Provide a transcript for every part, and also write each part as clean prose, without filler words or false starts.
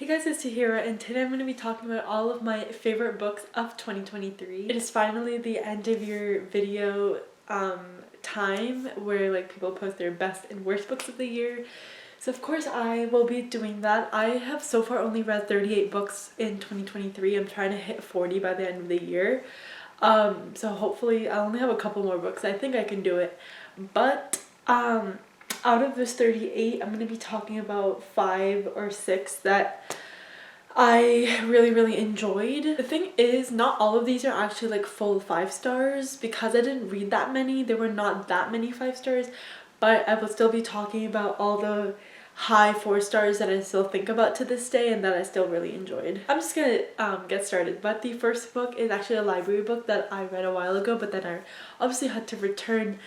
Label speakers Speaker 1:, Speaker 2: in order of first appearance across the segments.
Speaker 1: Hey guys, it's Tahira, and today I'm going to be talking about all of my favorite books of 2023. It is finally the end of year video time where like people post their best and worst books of the year. So of course I will be doing that. I have so far only read 38 books in 2023. I'm trying to hit 40 by the end of the year. So hopefully I only have a couple more books. I think I can do it. But out of this 38, I'm going to be talking about 5 or 6 that I really enjoyed. The thing is, not all of these are actually like full 5 stars because I didn't read that many. There were not that many 5 stars, but I will still be talking about all the high 4 stars that I still think about to this day and that I still really enjoyed. I'm just gonna get started, but the first book is actually a library book that I read a while ago, but then I obviously had to return.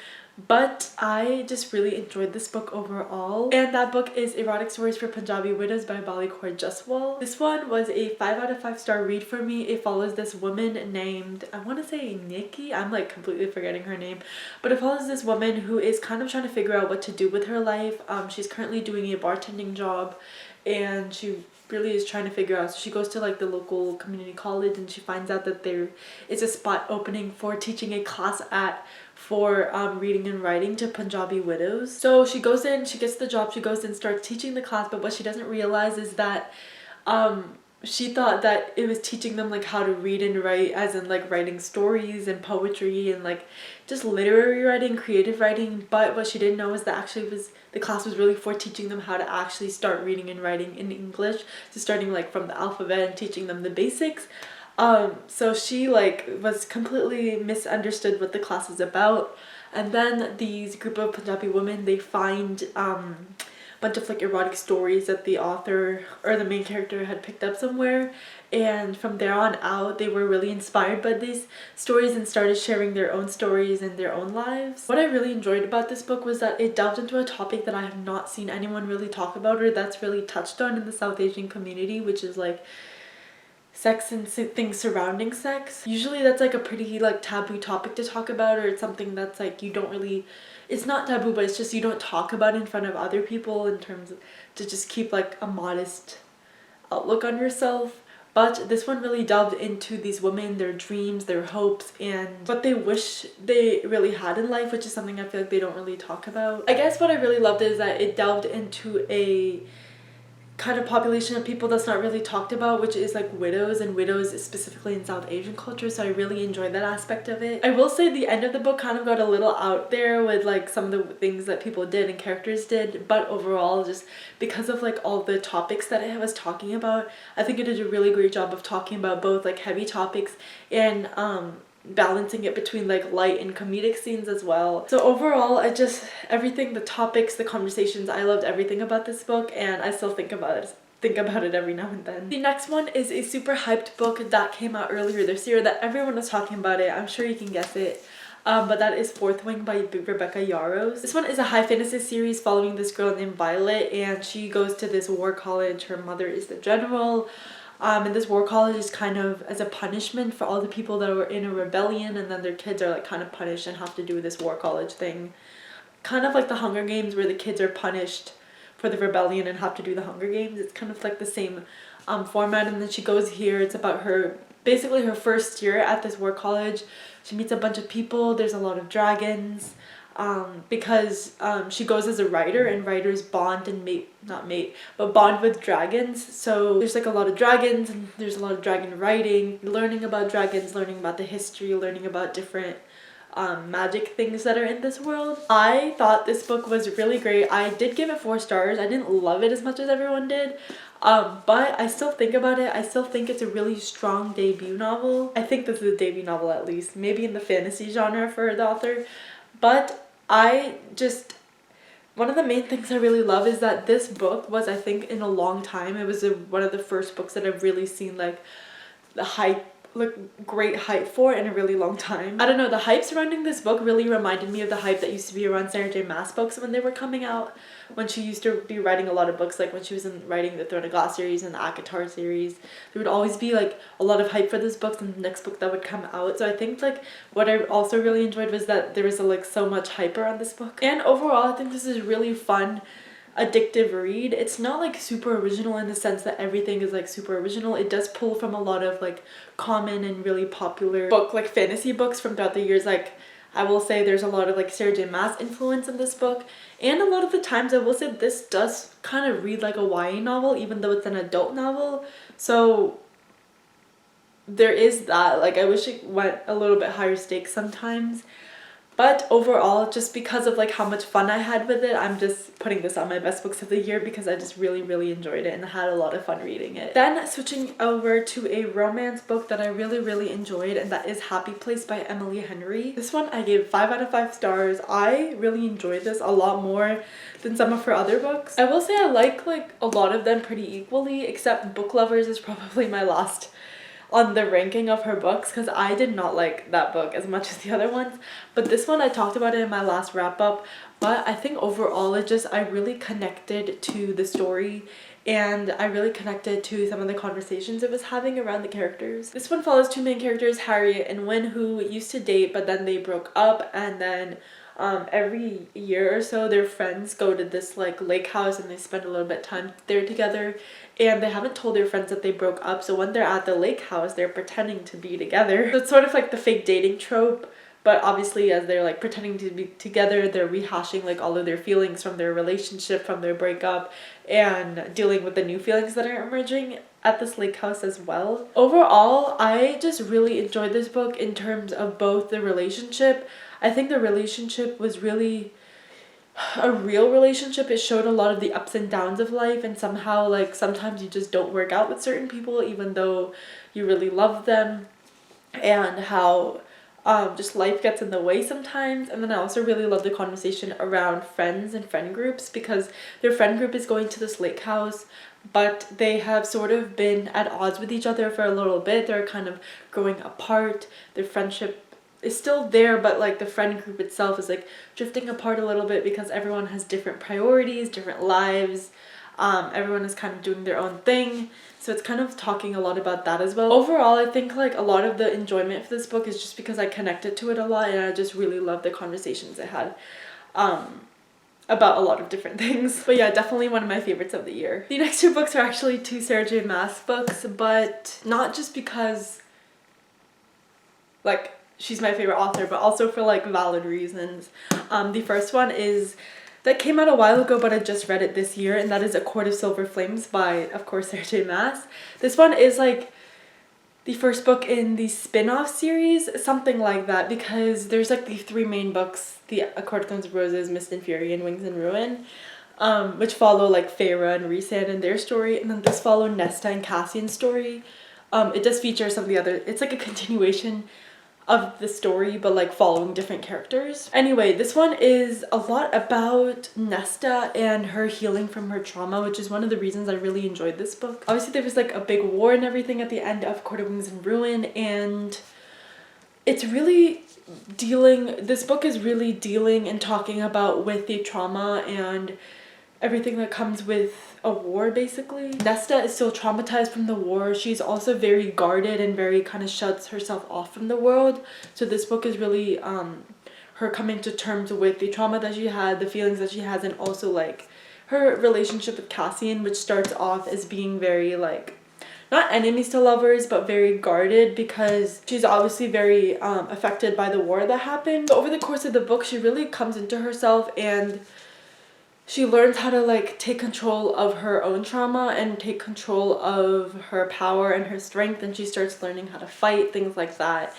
Speaker 1: But I just really enjoyed this book overall, and that book is Erotic Stories for Punjabi Widows by Bali Kaur Jaswal. This one was a 5 out of 5 star read for me. It follows this woman named, I want to say Nikki, I'm like completely forgetting her name, but it follows this woman who is kind of trying to figure out what to do with her life. She's currently doing a bartending job and she really is trying to figure out. So she goes to like the local community college and she finds out that there is a spot opening for teaching a class for reading and writing to Punjabi widows. So she goes in, she gets the job, she goes in, starts teaching the class, but what she doesn't realize is that she thought that it was teaching them like how to read and write, as in like writing stories and poetry and like just literary writing, creative writing. But what she didn't know is that actually the class was really for teaching them how to actually start reading and writing in English, so starting like from the alphabet and teaching them the basics. So she like was completely misunderstood what the class is about, and then these group of Punjabi women, they find bunch of like erotic stories that the author or the main character had picked up somewhere, and from there on out they were really inspired by these stories and started sharing their own stories and their own lives. What I really enjoyed about this book was that it delved into a topic that I have not seen anyone really talk about or that's really touched on in the South Asian community, which is like sex and things surrounding sex. Usually that's like a pretty like taboo topic to talk about, or it's something that's like you don't really, it's not taboo, but it's just you don't talk about in front of other people in terms of to just keep like a modest outlook on yourself. But this one really delved into these women, their dreams, their hopes, and what they wish they really had in life, which is something I feel like they don't really talk about. I guess what I really loved is that it delved into a kind of population of people that's not really talked about, which is like widows, and widows specifically in South Asian culture. So I really enjoyed that aspect of it. I will say the end of the book kind of got a little out there with like some of the things that people did and characters did, but overall, just because of like all the topics that it was talking about, I think it did a really great job of talking about both like heavy topics and balancing it between like light and comedic scenes as well. So overall, everything, the topics, the conversations, I loved everything about this book, and I still think about it every now and then. The next one is a super hyped book that came out earlier this year that everyone was talking about it. I'm sure you can guess it. But that is Fourth Wing by Rebecca Yarros. This one is a high fantasy series following this girl named Violet, and she goes to this war college. Her mother is the general. And this war college is kind of as a punishment for all the people that were in a rebellion, and then their kids are like kind of punished and have to do this war college thing. Kind of like the Hunger Games, where the kids are punished for the rebellion and have to do the Hunger Games. It's kind of like the same format. And then she goes here, it's about her, basically her first year at this war college. She meets a bunch of people, there's a lot of dragons. Because she goes as a writer, and writers bond and bond with dragons. So there's like a lot of dragons, and there's a lot of dragon writing, learning about dragons, learning about the history, learning about different magic things that are in this world. I thought this book was really great. I did give it 4 stars. I didn't love it as much as everyone did, but I still think about it. I still think it's a really strong debut novel. I think this is a debut novel, at least, maybe in the fantasy genre for the author. But one of the main things I really love is that this book was, I think, in a long time, it was one of the first books that I've really seen like the hype, like great hype for in a really long time. I don't know, the hype surrounding this book really reminded me of the hype that used to be around Sarah J Maas books when they were coming out, when she used to be writing a lot of books, like when she was writing the Throne of Glass series and the ACOTAR series. There would always be like a lot of hype for this book and the next book that would come out. So I think like what I also really enjoyed was that there was like so much hype around this book. And overall, I think this is really fun addictive read. It's not like super original in the sense that everything is like super original. It does pull from a lot of like common and really popular like fantasy books from throughout the years. Like I will say there's a lot of like Sarah J Maas influence in this book, and a lot of the times I will say this does kind of read like a YA novel even though it's an adult novel. So there is that. Like I wish it went a little bit higher stakes sometimes. But overall, just because of like how much fun I had with it, I'm just putting this on my best books of the year because I just really enjoyed it and had a lot of fun reading it. Then switching over to a romance book that I really enjoyed, and that is Happy Place by Emily Henry. This one I gave 5 out of 5 stars. I really enjoyed this a lot more than some of her other books. I will say I like a lot of them pretty equally, except Book Lovers is probably my last on the ranking of her books because I did not like that book as much as the other ones. But this one, I talked about it in my last wrap up, but I think overall I really connected to the story, and I really connected to some of the conversations it was having around the characters. This one follows 2 main characters, Harriet and Wynne, who used to date but then they broke up, and then every year or so their friends go to this like lake house and they spend a little bit of time there together, and they haven't told their friends that they broke up, so when they're at the lake house they're pretending to be together. So it's sort of like the fake dating trope, but obviously as they're like pretending to be together, they're rehashing like all of their feelings from their relationship, from their breakup, and dealing with the new feelings that are emerging at this lake house as well. Overall, I just really enjoyed this book in terms of both the relationship. I think the relationship was really a real relationship. It showed a lot of the ups and downs of life, and somehow like sometimes you just don't work out with certain people even though you really love them, and how just life gets in the way sometimes. And then I also really love the conversation around friends and friend groups, because their friend group is going to this lake house, but they have sort of been at odds with each other for a little bit. They're kind of growing apart. Their friendship is still there, but like the friend group itself is like drifting apart a little bit because everyone has different priorities, different lives. Everyone is kind of doing their own thing, so it's kind of talking a lot about that as well. Overall, I think like a lot of the enjoyment for this book is just because I connected to it a lot, and I just really love the conversations it had about a lot of different things. But yeah, definitely one of my favorites of the year. The next 2 books are actually 2 Sarah J Maas books, but not just because like she's my favorite author, but also for like valid reasons. The first one that came out a while ago, but I just read it this year, and that is A Court of Silver Flames by, of course, Sarah J Maas. This one is like the first book in the spin-off series, something like that, because there's like the 3 main books, the A Court of Thorns and Roses, Mist and Fury, and Wings and Ruin, which follow like Feyre and Rhysand and their story, and then this follow Nesta and Cassian's story. It does feature some of the other, it's like a continuation of the story, but like following different characters. Anyway, this one is a lot about Nesta and her healing from her trauma, which is one of the reasons I really enjoyed this book. Obviously there was like a big war and everything at the end of Court of Wings and Ruin, and it's really this book is really dealing and talking about with the trauma and everything that comes with a war, basically. Nesta is still traumatized from the war. She's also very guarded and very kind of shuts herself off from the world. So this book is really her coming to terms with the trauma that she had, the feelings that she has, and also like her relationship with Cassian, which starts off as being very like, not enemies to lovers, but very guarded, because she's obviously very affected by the war that happened. But over the course of the book, she really comes into herself, and she learns how to like take control of her own trauma and take control of her power and her strength, and she starts learning how to fight, things like that.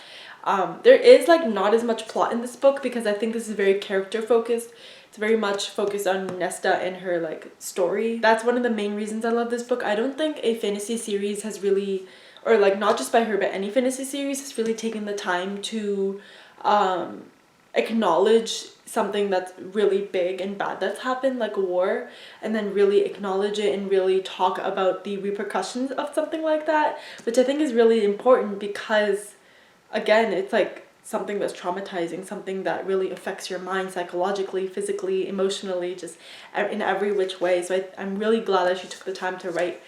Speaker 1: There is like not as much plot in this book because I think this is very character focused. It's very much focused on Nesta and her like story. That's one of the main reasons I love this book. I don't think a fantasy series has really, or like not just by her but any fantasy series, has really taken the time to acknowledge something that's really big and bad that's happened, like a war, and then really acknowledge it and really talk about the repercussions of something like that, which I think is really important because, again, it's like something that's traumatizing, something that really affects your mind psychologically, physically, emotionally, just in every which way. So I'm really glad that she took the time to write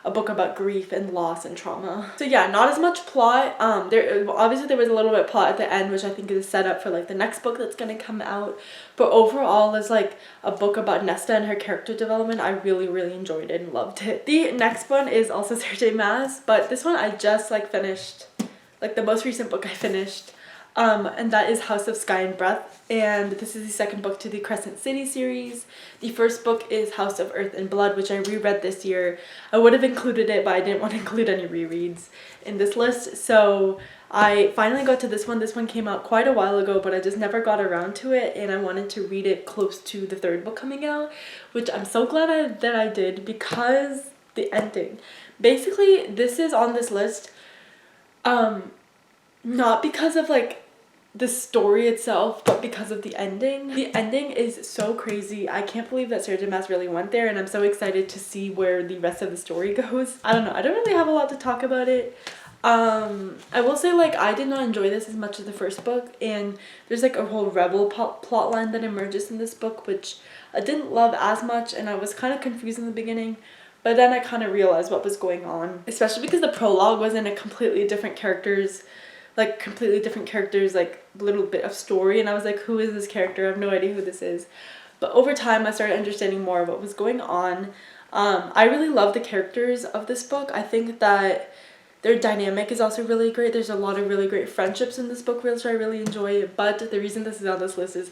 Speaker 1: a book about grief and loss and trauma. So yeah, not as much plot. There obviously there was a little bit of plot at the end, which I think is a setup for like the next book that's gonna come out. But overall, as like a book about Nesta and her character development, I really enjoyed it and loved it. The next one is also Sarah J Maas, but this one I just like finished, like the most recent book I finished. And that is House of Sky and Breath, and this is the second book to the Crescent City series. The first book is House of Earth and Blood, which I reread this year. I would have included it, but I didn't want to include any rereads in this list, so I finally got to this one. This one came out quite a while ago, but I just never got around to it, and I wanted to read it close to the third book coming out, which I'm so glad that I did, because the ending. Basically, this is on this list, not because of like the story itself, but because of the ending. The ending is so crazy. I can't believe that Sarah J Maas really went there, and I'm so excited to see where the rest of the story goes. I don't know, I don't really have a lot to talk about it. I will say, like, I did not enjoy this as much as the first book, and there's like a whole rebel plot line that emerges in this book, which I didn't love as much, and I was kind of confused in the beginning. But then I kind of realized what was going on, especially because the prologue was in a completely different character's, like little bit of story, and I was like, who is this character? I have no idea who this is. But over time I started understanding more of what was going on. I really love the characters of this book. I think that their dynamic is also really great. There's a lot of really great friendships in this book, which I really enjoy. But the reason this is on this list is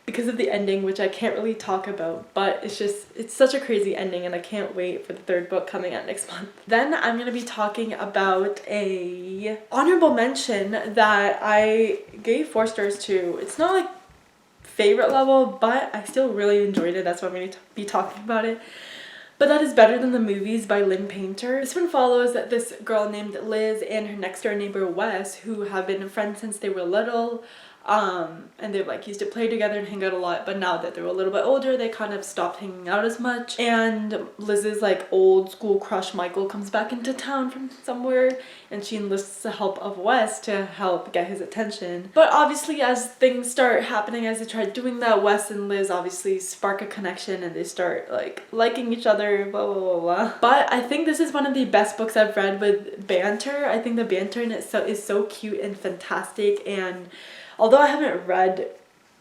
Speaker 1: because of the ending, which I can't really talk about, but it's such a crazy ending, and I can't wait for the third book coming out next month. Then I'm gonna be talking about a honorable mention that I gave 4 stars to. It's not like favorite level, but I still really enjoyed it. That's why I'm gonna be talking about it. But that is Better Than the Movies by Lynn Painter. This one follows this girl named Liz and her next door neighbor Wes, who have been friends since they were little. And they've like used to play together and hang out a lot, but now that they're a little bit older, they kind of stopped hanging out as much. And Liz's like old school crush Michael comes back into town from somewhere, and she enlists the help of Wes to help get his attention. But obviously, as things start happening, as they try doing that, Wes and Liz obviously spark a connection, and they start like liking each other, blah blah blah blah. But I think this is one of the best books I've read with banter. I think the banter in it is so cute and fantastic, and although I haven't read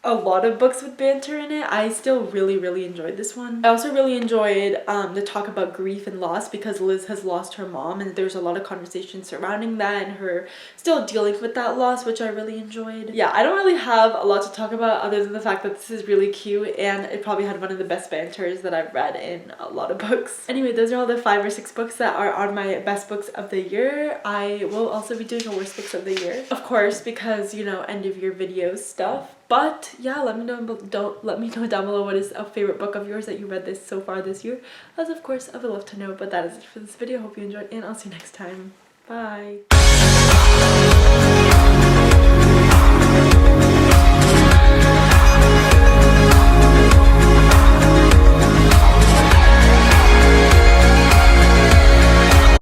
Speaker 1: a lot of books with banter in it, I still really enjoyed this one. I also really enjoyed the talk about grief and loss, because Liz has lost her mom, and there's a lot of conversation surrounding that and her still dealing with that loss, which I really enjoyed. Yeah, I don't really have a lot to talk about other than the fact that this is really cute, and it probably had one of the best banters that I've read in a lot of books. Anyway, those are all the 5 or 6 books that are on my best books of the year. I will also be doing a worst books of the year, of course, because, you know, end of year video stuff. But yeah, let me know down below what is a favorite book of yours that you read so far this year. As of course, I would love to know. But that is it for this video. Hope you enjoyed, and I'll see you next time. Bye.